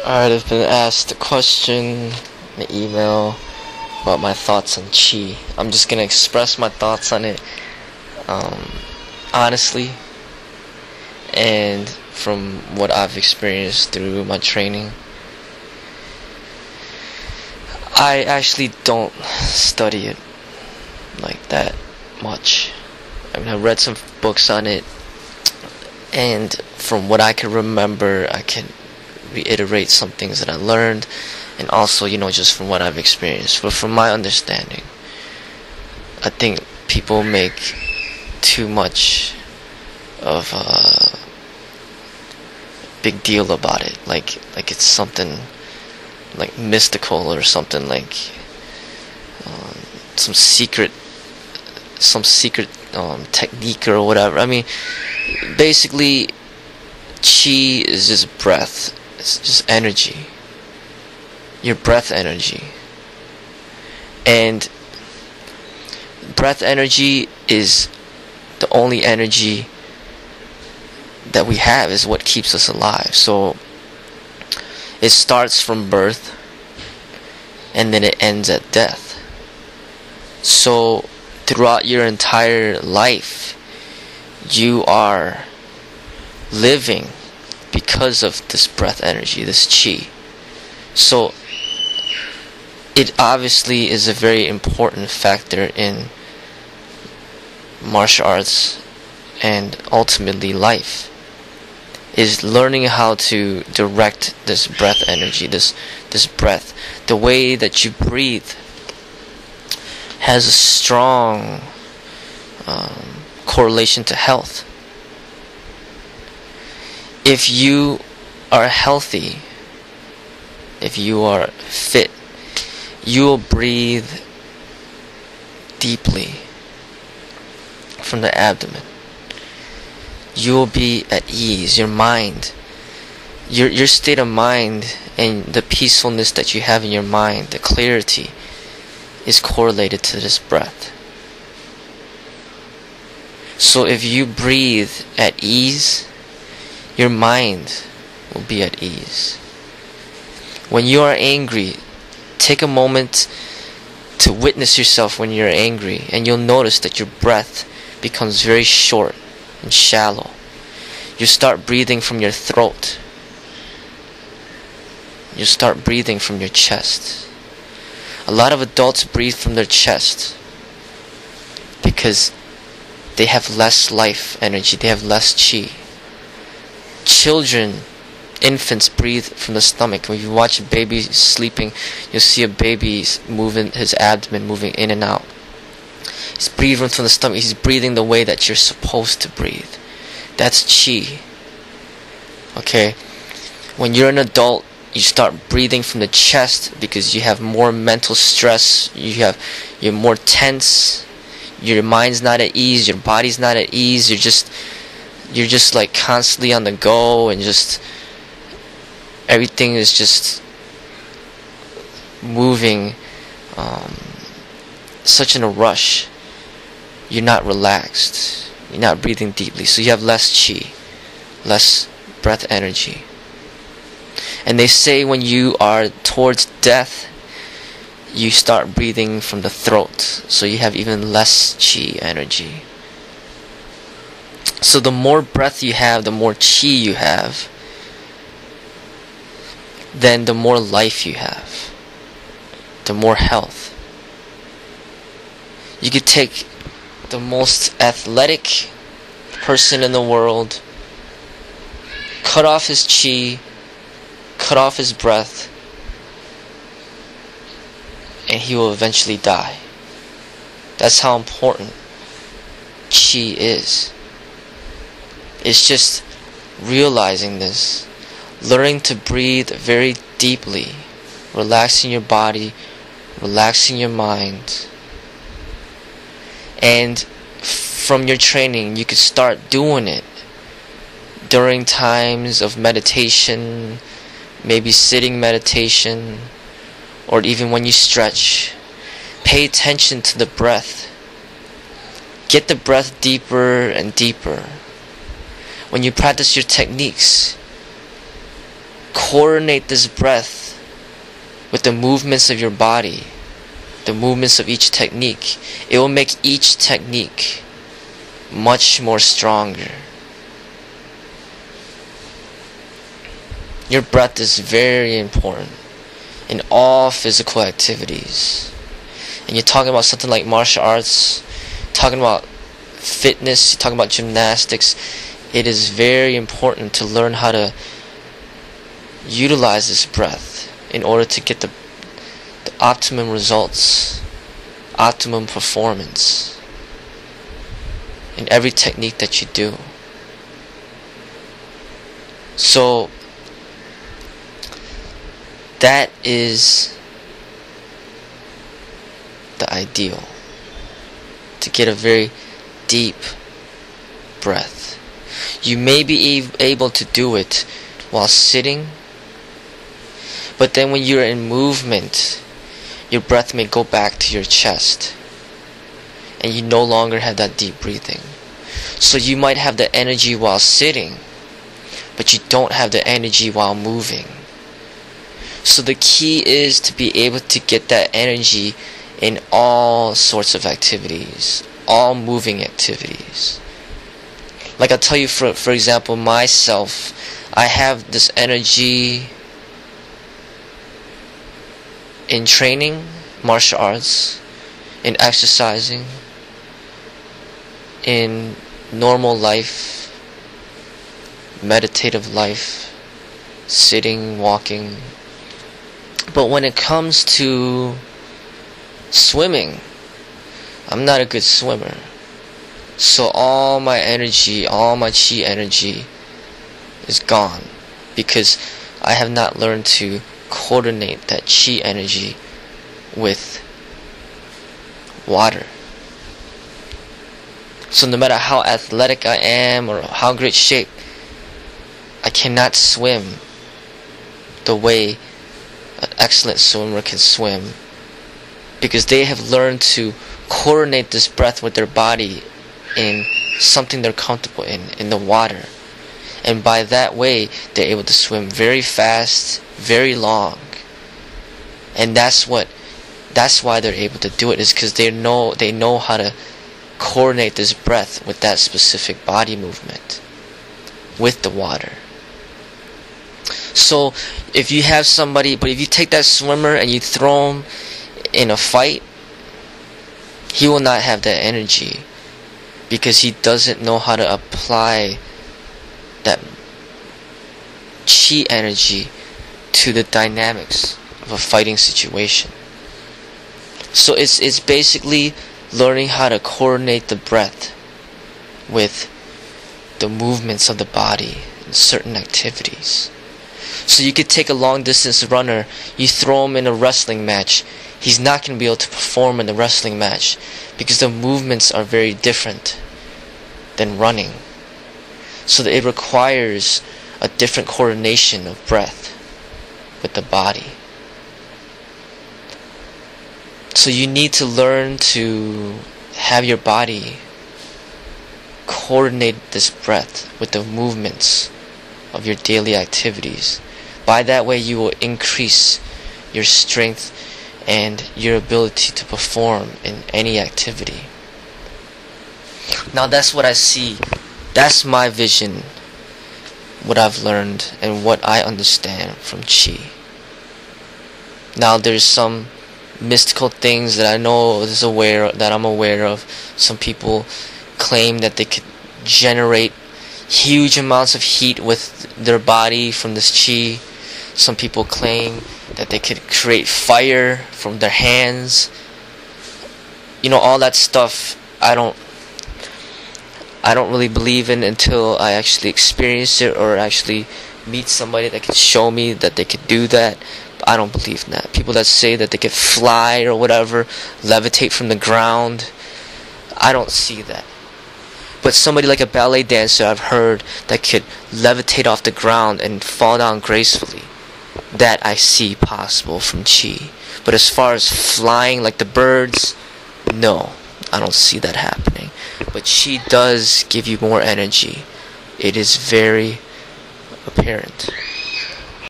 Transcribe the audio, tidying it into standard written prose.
Alright, I've been asked a question, an email about my thoughts on Chi. I'm just gonna express my thoughts on it honestly, and from what I've experienced through my training. I actually don't study it like that much. I mean, I read some books on it, and from what I can remember, I can reiterate some things that I learned, and also, just from what I've experienced. But from my understanding, I think people make too much of a big deal about it, like it's something like mystical or something, like some secret technique or whatever. I mean, basically, Chi is just breath. It's just energy. Your breath energy. And breath energy is the only energy that we have, is what keeps us alive. So it starts from birth and then it ends at death. So throughout your entire life, you are living because of this breath energy, this Chi. So it obviously is a very important factor in martial arts and ultimately life, is learning how to direct this breath energy, this breath. The way that you breathe has a strong correlation to health. If you are healthy, if you are fit, you will breathe deeply from the abdomen. You will be at ease. Your mind, your state of mind, and the peacefulness that you have in your mind, the clarity, is correlated to this breath. So if you breathe at ease, your mind will be at ease. When you are angry, take a moment to witness yourself when you're angry, and you'll notice that your breath becomes very short and shallow. You start breathing from your throat. You start breathing from your chest. A lot of adults breathe from their chest because they have less life energy, they have less Chi. Children, infants, breathe from the stomach. When you watch a baby sleeping, you'll see a baby moving his abdomen, moving in and out. He's breathing from the stomach. He's breathing the way that you're supposed to breathe. That's Chi. Okay? When you're an adult, you start breathing from the chest because you have more mental stress. You're more tense. Your mind's not at ease. Your body's not at ease. You're just like constantly on the go, and just everything is just moving such in a rush. You're not relaxed. You're not breathing deeply. So you have less Chi, less breath energy. And they say when you are towards death, you start breathing from the throat. So you have even less Chi energy. So the more breath you have, the more Chi you have, then the more life you have, the more health. You could take the most athletic person in the world, cut off his Chi, cut off his breath, and he will eventually die. That's how important Chi is. It's just realizing this, learning to breathe very deeply, relaxing your body, relaxing your mind. And from your training, you could start doing it during times of meditation, maybe sitting meditation, or even when you stretch. Pay attention to the breath. Get the breath deeper and deeper. When you practice your techniques, coordinate this breath with the movements of your body, the movements of each technique, it will make each technique much more stronger. Your breath is very important in all physical activities. And you're talking about something like martial arts, talking about fitness, you're talking about gymnastics. It is very important to learn how to utilize this breath in order to get the optimum results, optimum performance in every technique that you do. So that is the ideal, to get a very deep breath. You may be able to do it while sitting, but then when you're in movement, your breath may go back to your chest and you no longer have that deep breathing. So you might have the energy while sitting, but you don't have the energy while moving. So the key is to be able to get that energy in all sorts of activities, all moving activities. Like I'll tell you, for example, myself, I have this energy in training martial arts, in exercising, in normal life, meditative life, sitting, walking. But when it comes to swimming, I'm not a good swimmer. So all my energy, all my chi energy is gone because I have not learned to coordinate that chi energy with water. So no matter how athletic I am or how great shape, I cannot swim the way an excellent swimmer can swim, because they have learned to coordinate this breath with their body in something they're comfortable in the water. And by that way, they're able to swim very fast, very long. And that's why they're able to do it, is because they know how to coordinate this breath with that specific body movement with the water. So if you have somebody, but if you take that swimmer and you throw him in a fight, he will not have that energy because he doesn't know how to apply that chi energy to the dynamics of a fighting situation. So it's basically learning how to coordinate the breath with the movements of the body in certain activities. So you could take a long distance runner, you throw him in a wrestling match, he's not going to be able to perform in the wrestling match because the movements are very different than running. So that it requires a different coordination of breath with the body. So you need to learn to have your body coordinate this breath with the movements of your daily activities. By that way you will increase your strength and your ability to perform in any activity. Now that's what I see. That's my vision, what I've learned and what I understand from Chi. Now there's some mystical things that I'm aware of. Some people claim that they could generate huge amounts of heat with their body from this Chi. Some people claim that they could create fire from their hands. You know, all that stuff I don't really believe in until I actually experience it or actually meet somebody that could show me that they could do that. But I don't believe in that. People that say that they could fly or whatever, levitate from the ground, I don't see that. But somebody like a ballet dancer I've heard that could levitate off the ground and fall down gracefully, that I see possible from Chi. But as far as flying like the birds, no, I don't see that happening. But Chi does give you more energy. It is very apparent.